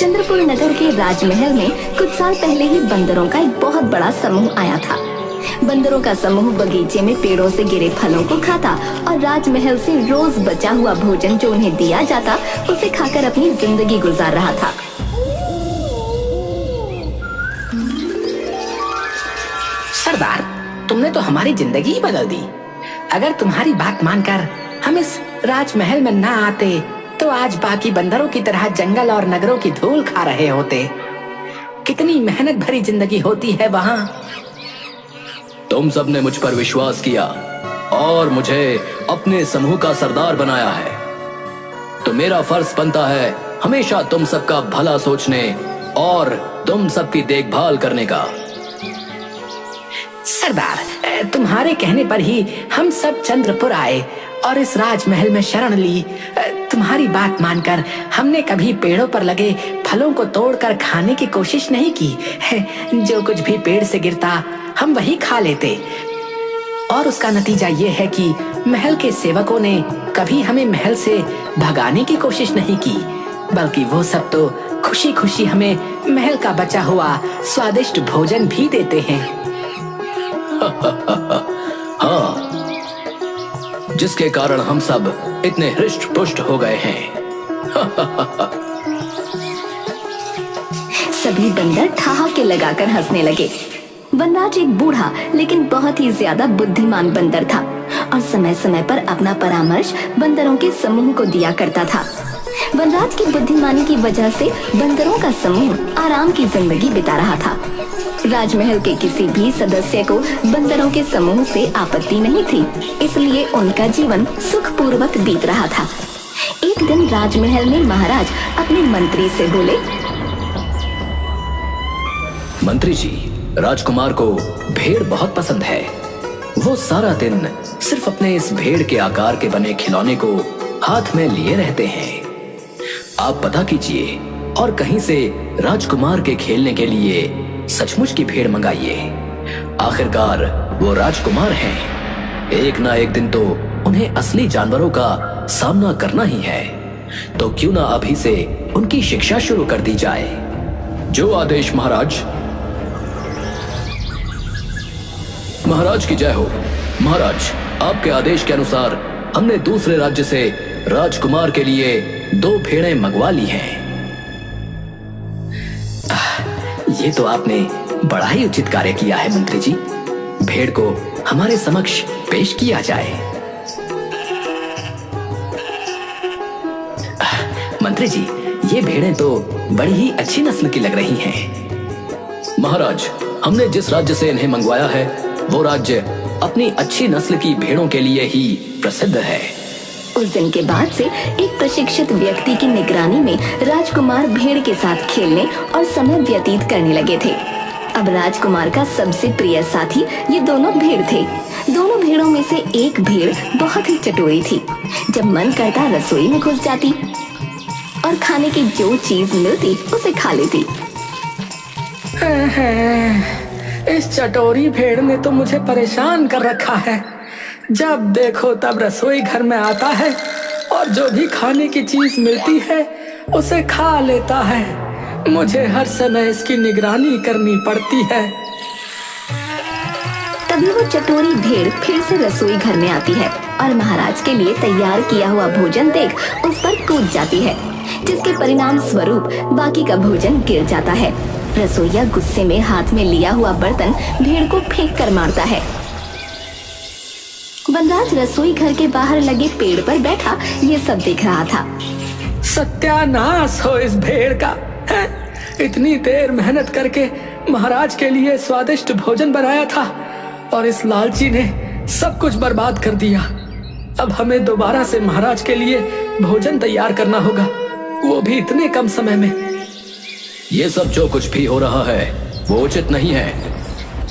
चंद्रपुर नगर के राजमहल में कुछ साल पहले ही बंदरों का एक बहुत बड़ा समूह आया था। बंदरों का समूह बगीचे में पेड़ों से गिरे फलों को खाता और राजमहल से रोज बचा हुआ भोजन जो उन्हें दिया जाता उसे खाकर अपनी जिंदगी गुजार रहा था। सरदार, तुमने तो हमारी जिंदगी ही बदल दी। अगर तुम्हारी बात मानकर हम इस राजमहल में ना आते तो आज बाकी बंदरों की तरह जंगल और नगरों की धूल खा रहे होते। कितनी मेहनत भरी जिंदगी होती है वहाँ। तुम सबने मुझ पर विश्वास किया और मुझे अपने समूह का सरदार बनाया है, तो मेरा फर्ज बनता है हमेशा तुम सबका भला सोचने और तुम सबकी देखभाल करने का। सरदार, तुम्हारे कहने पर ही हम सब चंद्रपुर आए और इस राजमहल में शरण ली। तुम्हारी बात मानकर हमने कभी पेड़ों पर लगे फलों को तोड़कर खाने की कोशिश नहीं की। जो कुछ भी पेड़ से गिरता हम वही खा लेते और उसका नतीजा ये है कि महल के सेवकों ने कभी हमें महल से भगाने की कोशिश नहीं की, बल्कि वो सब तो खुशी खुशी हमें महल का बचा हुआ स्वादिष्ट भोजन भी देते हैं। हाँ, जिसके कारण हम सब इतने हृष्ट पुष्ट हो गए हैं। सभी बंदर ठहाके लगाकर हंसने लगे। वनराज एक बूढ़ा लेकिन बहुत ही ज्यादा बुद्धिमान बंदर था और समय समय पर अपना परामर्श बंदरों के समूह को दिया करता था। वनराज की बुद्धिमानी की वजह से बंदरों का समूह आराम की जिंदगी बिता रहा था। राजमहल के किसी भी सदस्य को बंदरों के समूह से आपत्ति नहीं थी, इसलिए उनका जीवन सुखपूर्वक बीत रहा था। एक दिन राजमहल में महाराज अपने मंत्री से बोले, मंत्री जी, राजकुमार को भेड़ बहुत पसंद है। वो सारा दिन सिर्फ अपने इस भेड़ के आकार के बने खिलौने को हाथ में लिए रहते हैं। आप पता कीजिए और कहीं से राजकुमार के खेलने के लिए सचमुच की भेड़ मंगाइए। आखिरकार वो राजकुमार हैं। एक ना एक दिन तो उन्हें असली जानवरों का सामना करना ही है, तो क्यों ना अभी से उनकी शिक्षा शुरू कर दी जाए। जो आदेश महाराज। महाराज की जय हो। महाराज, आपके आदेश के अनुसार हमने दूसरे राज्य से राजकुमार के लिए 2 भेड़ें मंगवा ली हैं। ये तो आपने बड़ा ही उचित कार्य किया है मंत्री जी। भेड़ को हमारे समक्ष पेश किया जाए। मंत्री जी, ये भेड़ें तो बड़ी ही अच्छी नस्ल की लग रही हैं। महाराज, हमने जिस राज्य से इन्हें मंगवाया है वो राज्य अपनी अच्छी नस्ल की भेड़ों के लिए ही प्रसिद्ध है। उस दिन के बाद से एक प्रशिक्षित व्यक्ति की निगरानी में राजकुमार भेड़ के साथ खेलने और समय व्यतीत करने लगे थे। अब राजकुमार का सबसे प्रिय साथी ये दोनों भेड़ थे। दोनों भेड़ों में से एक भेड़ बहुत ही चटोरी थी। जब मन करता रसोई में घुस जाती और खाने की जो चीज मिलती उसे खा लेती। इस चटोरी भेड़ ने तो मुझे परेशान कर रखा है। जब देखो तब रसोई घर में आता है और जो भी खाने की चीज मिलती है उसे खा लेता है। मुझे हर समय इसकी निगरानी करनी पड़ती है। तभी वो चटोरी भेड़ फिर से रसोई घर में आती है और महाराज के लिए तैयार किया हुआ भोजन देख उस पर कूद जाती है, जिसके परिणाम स्वरूप बाकी का भोजन गिर जाता है। रसोइया गुस्से में हाथ में लिया हुआ बर्तन भेड़ को फेंक कर मारता है। वनराज रसोई घर के बाहर लगे पेड़ पर बैठा ये सब देख रहा था। सत्यानाश हो इस भेड़ का। इतनी देर मेहनत करके महाराज के लिए स्वादिष्ट भोजन बनाया था और इस लालची ने सब कुछ बर्बाद कर दिया। अब हमें दोबारा से महाराज के लिए भोजन तैयार करना होगा, वो भी इतने कम समय में। ये सब जो कुछ भी हो रहा है वो उचित नहीं है।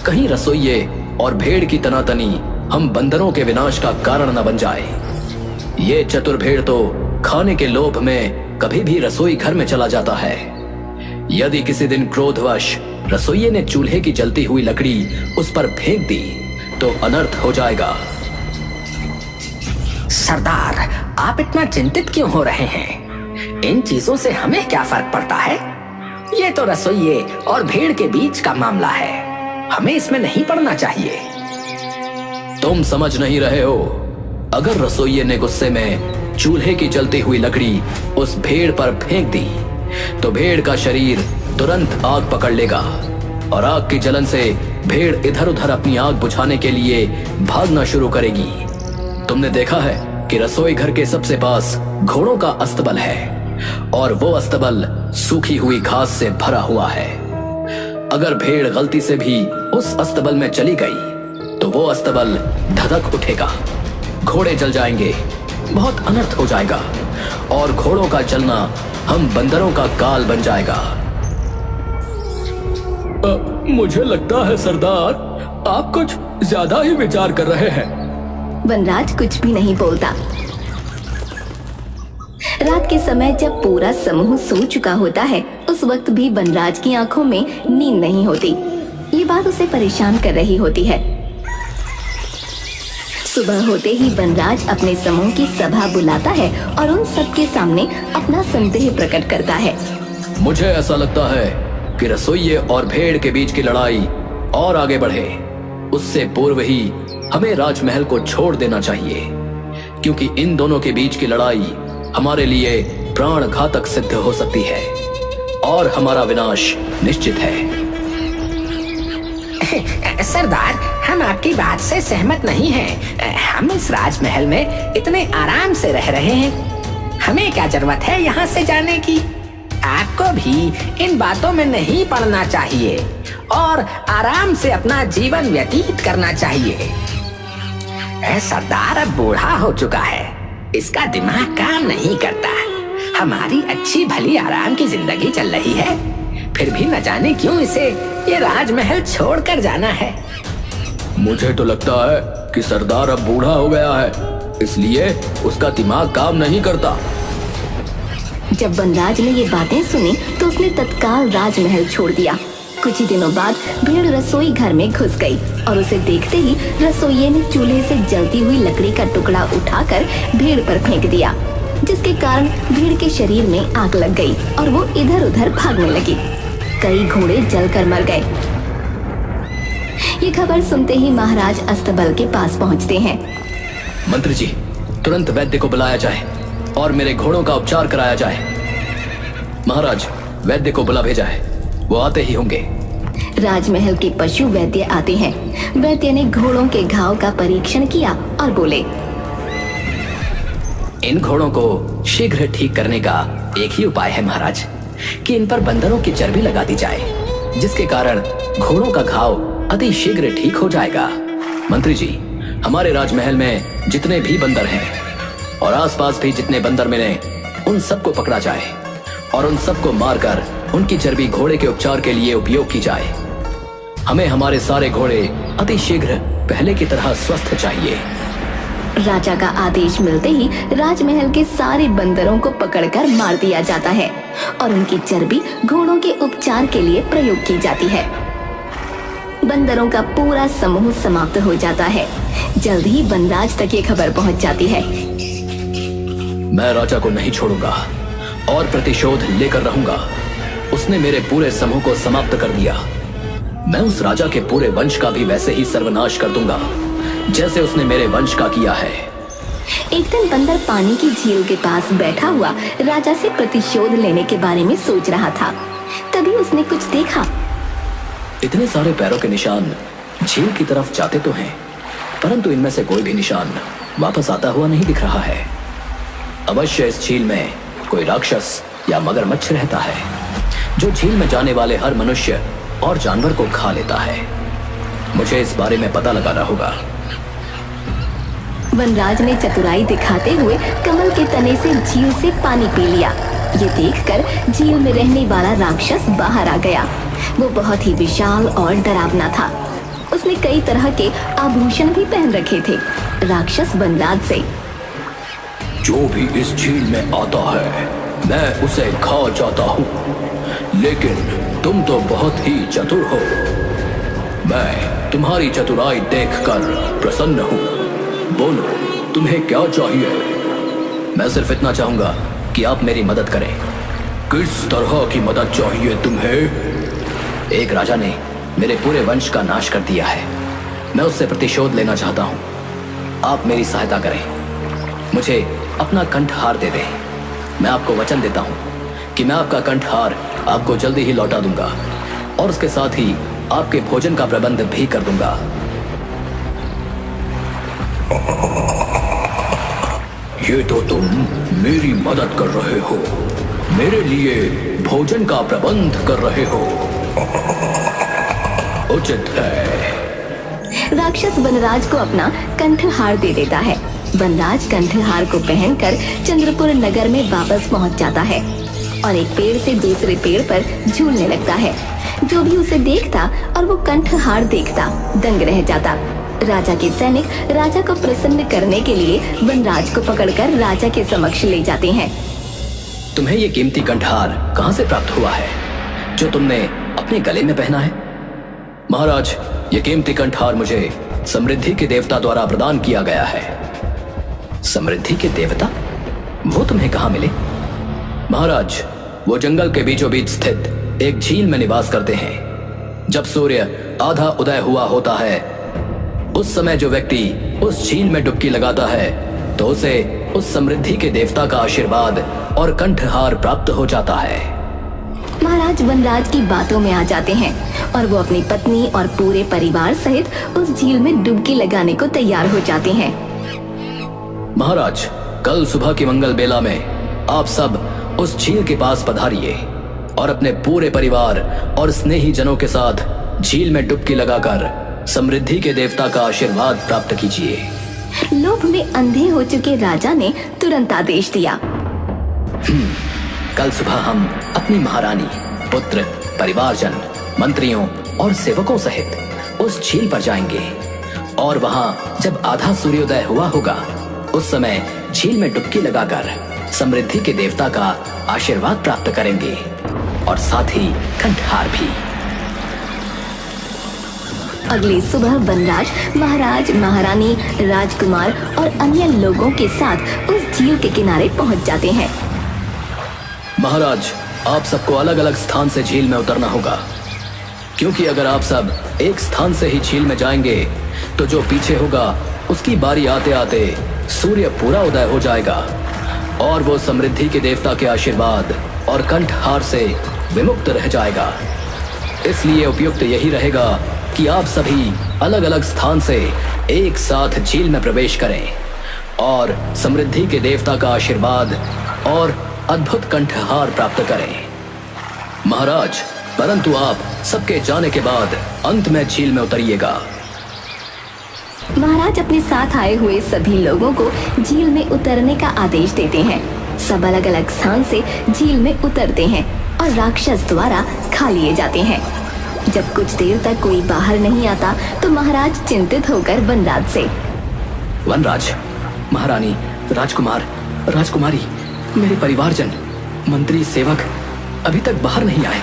कहीं रसोइये और भेड़ की तनातनी हम बंदरों के विनाश का कारण न बन जाए। ये चतुर भेड़ तो खाने के लोभ में कभी भी रसोई घर में चला जाता है। यदि किसी दिन क्रोधवश रसोइये ने चूल्हे की जलती हुई लकड़ी उस पर फेंक दी तो अनर्थ हो जाएगा। सरदार, आप इतना चिंतित क्यों हो रहे हैं? इन चीजों से हमें क्या फर्क पड़ता है? ये तो रसोइये और भेड़ के बीच का मामला है, हमें इसमें नहीं पड़ना चाहिए। तुम समझ नहीं रहे हो। अगर रसोइये ने गुस्से में चूल्हे की जलती हुई लकड़ी उस भेड़ पर फेंक दी तो भेड़ का शरीर तुरंत आग पकड़ लेगा और आग की जलन से भेड़ इधर उधर अपनी आग बुझाने के लिए भागना शुरू करेगी। तुमने देखा है कि रसोई घर के सबसे पास घोड़ों का अस्तबल है और वो अस्तबल सूखी हुई घास से भरा हुआ है। अगर भेड़ गलती से भी उस अस्तबल में चली गई तो वो अस्तबल धधक उठेगा, घोड़े जल जाएंगे, बहुत अनर्थ हो जाएगा और घोड़ों का जलना हम बंदरों का काल बन जाएगा। मुझे लगता है सरदार, आप कुछ ज्यादा ही विचार कर रहे हैं। वनराज कुछ भी नहीं बोलता। रात के समय जब पूरा समूह सो चुका होता है, उस वक्त भी वनराज की आंखों में नींद नहीं होती। ये बात उसे परेशान कर रही होती है। सुबह होते ही वनराज अपने समूह की सभा बुलाता है और उन सबके सामने अपना संदेह प्रकट करता है। मुझे ऐसा लगता है कि रसोइये और भेड़ के बीच की लड़ाई और आगे बढ़े उससे पूर्व ही हमें राजमहल को छोड़ देना चाहिए, क्योंकि इन दोनों के बीच की लड़ाई हमारे लिए प्राण घातक सिद्ध हो सकती है और हमारा विनाश निश्चित है। सरदार, हम आपकी बात से सहमत नहीं हैं। हम इस राजमहल में इतने आराम से रह रहे हैं, हमें क्या जरूरत है यहाँ से जाने की। आपको भी इन बातों में नहीं पड़ना चाहिए और आराम से अपना जीवन व्यतीत करना चाहिए। सरदार अब बूढ़ा हो चुका है, इसका दिमाग काम नहीं करता। हमारी अच्छी भली आराम की जिंदगी चल रही है, फिर भी न जाने क्यों इसे ये राजमहल छोड़कर जाना है। मुझे तो लगता है कि सरदार अब बूढ़ा हो गया है, इसलिए उसका दिमाग काम नहीं करता। जब वनराज ने ये बातें सुनी तो उसने तत्काल राजमहल छोड़ दिया। कुछ ही दिनों बाद भेड़ रसोई घर में घुस गई और उसे देखते ही रसोइये ने चूल्हे से जलती हुई लकड़ी का टुकड़ा उठाकर भेड़ पर फेंक दिया, जिसके कारण भेड़ के शरीर में आग लग गई और वो इधर उधर भागने लगी। कई घोड़े जलकर मर गए। ये खबर सुनते ही महाराज अस्तबल के पास पहुंचते हैं। मंत्री जी, तुरंत वैद्य को बुलाया जाए और मेरे घोड़ों का उपचार कराया जाए। महाराज, वैद्य को बुला भेजा है, वो आते ही होंगे। राजमहल के पशु वैद्य आते हैं। वैद्य ने घोड़ों के घाव का परीक्षण किया और बोले, इन घोड़ों को शीघ्र ठीक करने का एक ही उपाय है महाराज, कि इन पर बंदरों की चर्बी लगा दी जाए, जिसके कारण घोड़ों का घाव अति शीघ्र ठीक हो जाएगा। मंत्री जी, हमारे राजमहल में जितने भी बंदर हैं और आसपास भी जितने बंदर मिले, उन सबको पकड़ा जाए और उन सबको मारकर उनकी चर्बी घोड़े के उपचार के लिए उपयोग की जाए। हमें हमारे सारे घोड़े अति शीघ्र पहले की तरह स्वस्थ चाहिए। राजा का आदेश मिलते ही राजमहल के सारे बंदरों को पकड़कर मार दिया जाता है और उनकी चर्बी घोड़ों के उपचार के लिए प्रयोग की जाती है। बंदरों का पूरा समूह समाप्त हो जाता है। जल्द ही वनराज तक ये खबर पहुंच जाती है। मैं राजा को नहीं छोड़ूंगा और प्रतिशोध लेकर रहूंगा। उसने मेरे पूरे समूह को समाप्त कर दिया। मैं उस राजा के पूरे वंश का भी वैसे ही सर्वनाश कर दूंगा जैसे उसने मेरे वंश का किया है। एक दिन बंदर पानी की झील के पास बैठा हुआ राजा से प्रतिशोध लेने के बारे में सोच रहा था। तभी उसने कुछ देखा। इतने सारे पैरों के निशान झील की तरफ जाते तो हैं, परंतु इनमें से कोई भी निशान वापस आता हुआ नहीं दिख रहा है। अवश्य इस झील में कोई राक्षस या मगरमच्छ रहता है, जो झील में जाने वाले हर मनुष्य और जानवर को खा लेता है। मुझे इस बारे में पता लगाना होगा। वनराज ने चतुराई दिखाते हुए कमल के तने से झील से पानी पी लिया। ये देखकर झील में रहने वाला राक्षस बाहर आ गया। वो बहुत ही विशाल और डरावना था। उसने कई तरह के आभूषण भी पहन रखे थे। राक्षस वनराज से, जो भी इस झील में आता है मैं उसे खा जाता हूँ, लेकिन तुम तो बहुत ही चतुर हो। मैं तुम्हारी चतुराई देखकर प्रसन्न हूँ। बोलो, तुम्हें क्या चाहिए? मैं सिर्फ इतना चाहूंगा कि आप मेरी मदद करें। किस तरह की मदद चाहिए तुम्हें? एक राजा ने मेरे पूरे वंश का नाश कर दिया है। मैं उससे प्रतिशोध लेना चाहता हूँ। आप मेरी सहायता करें। मुझे अपना कंठहार दे दें। मैं आपको वचन देता हूँ कि मैं आपका कंठहार आपको जल्दी ही लौटा दूंगा और उसके साथ ही आपके भोजन का प्रबंध भी कर दूंगा। ये तो तुम मेरी मदद कर रहे हो, मेरे लिए भोजन का प्रबंध कर रहे हो। उचित है। राक्षस वनराज को अपना कंठहार दे देता है। वनराज कंठहार को पहनकर चंद्रपुर नगर में वापस पहुंच जाता है और एक पेड़ से दूसरे पेड़ पर झूलने लगता है। जो भी उसे देखता और वो कंठहार देखता दंग रह जाता। राजा के सैनिक राजा को प्रसन्न करने के लिए वनराज को पकड़कर राजा के समक्ष ले जाते हैं। तुम्हें ये कीमती कंठहार कहां से प्राप्त हुआ है जो तुमने अपने गले में पहना है? महाराज, ये कीमती कंठहार मुझे समृद्धि के देवता द्वारा प्रदान किया गया है। समृद्धि के देवता? वो तुम्हें कहां मिले? महाराज, वो जंगल के बीचों बीच स्थित एक झील में निवास करते हैं। जब सूर्य आधा उदय हुआ होता है उस समय जो व्यक्ति उस झील में डुबकी लगाता है तो उसे उस समृद्धि के देवता का आशीर्वाद और कंठहार प्राप्त हो जाता है। महाराज वनराज की बातों में आ जाते हैं और वो अपनी पत्नी और पूरे परिवार सहित उस झील में डुबकी लगाने को तैयार हो जाते हैं। महाराज, कल सुबह की मंगल बेला में आप सब उस झील के पास पधारिए और अपने पूरे परिवार और स्नेही जनों के साथ झील में डुबकी लगाकर समृद्धि के देवता का आशीर्वाद प्राप्त कीजिए। लोभ में अंधे हो चुके राजा ने तुरंत आदेश दिया। कल सुबह हम अपनी महारानी, पुत्र, परिवारजन, मंत्रियों और सेवकों सहित उस झील पर जाएंगे और वहां जब आधा सूर्योदय हुआ होगा उस समय झील में डुबकी लगाकर समृद्धि के देवता का आशीर्वाद प्राप्त करेंगे और साथ ही कंठहार भी। अगली सुबह वनराज महाराज, महारानी, राजकुमार और अन्य लोगों के साथ उस झील के किनारे पहुंच जाते हैं। महाराज, आप सबको अलग अलग स्थान से झील में उतरना होगा, क्योंकि अगर आप सब एक स्थान से ही झील में जाएंगे तो जो पीछे होगा उसकी बारी आते आते सूर्य पूरा उदय हो जाएगा और वो समृद्धि के देवता के आशीर्वाद और कंठहार से विमुक्त रह जाएगा। इसलिए उपयुक्त यही रहेगा कि आप सभी अलग अलग स्थान से एक साथ झील में प्रवेश करें और समृद्धि के देवता का आशीर्वाद और अद्भुत कंठहार प्राप्त करें। महाराज, परंतु आप सबके जाने के बाद अंत में झील में उतरिएगा। महाराज अपने साथ आए हुए सभी लोगों को झील में उतरने का आदेश देते हैं। सब अलग अलग स्थान से झील में उतरते हैं और राक्षस द्वारा खा लिए जाते हैं। जब कुछ देर तक कोई बाहर नहीं आता तो महाराज चिंतित होकर वनराज से, वनराज, महारानी, राजकुमार, राजकुमारी, मेरे परिवारजन, मंत्री, सेवक अभी तक बाहर नहीं आए।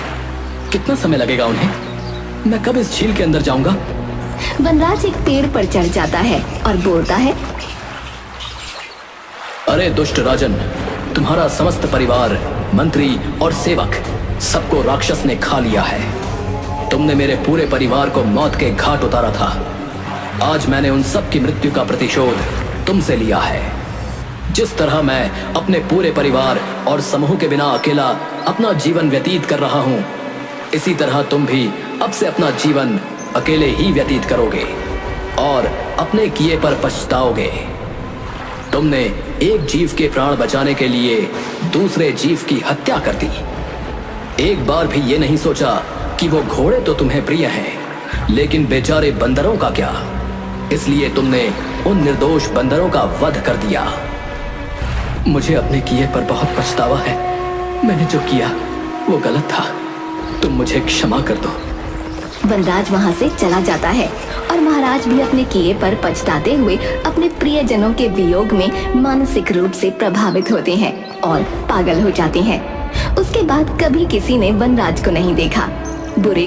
कितना समय लगेगा उन्हें? मैं कब इस झील के अंदर जाऊंगा? वनराज एक पेड़ पर चढ़ जाता है और बोलता है, अरे दुष्ट राजन, तुम्हारा समस्त परिवार, मंत्री और सेवक सबको राक्षस ने खा लिया है। तुमने मेरे पूरे परिवार को मौत के घाट उतारा था। आज मैंने उन सब की मृत्यु का प्रतिशोध तुमसे लिया है। जिस तरह मैं अपने पूरे परिवार और समूह के बिना अकेला अपना जीवन व्यतीत कर रहा हूं, इसी तरह तुम भी अब से अपना जीवन अकेले ही व्यतीत करोगे और अपने किए पर पछताओगे। तुमने एक जीव के प्राण बचाने के लिए दूसरे जीव की हत्या कर दी। एक बार भी ये नहीं सोचा कि वो घोड़े तो तुम्हें प्रिय हैं, लेकिन बेचारे बंदरों का क्या? इसलिए तुमने उन निर्दोष बंदरों का वध कर दिया। मुझे अपने किए पर बहुत पछतावा है। मैंने जो किया वो गलत था। तुम मुझे क्षमा कर दो। वनराज वहां से चला जाता है और महाराज भी अपने किए पर पछताते हुए अपने प्रियजनों के वियोग में मानसिक रूप से प्रभावित होते हैं और पागल हो जाते हैं। उसके बाद कभी किसी ने वनराज को नहीं देखा। बुरे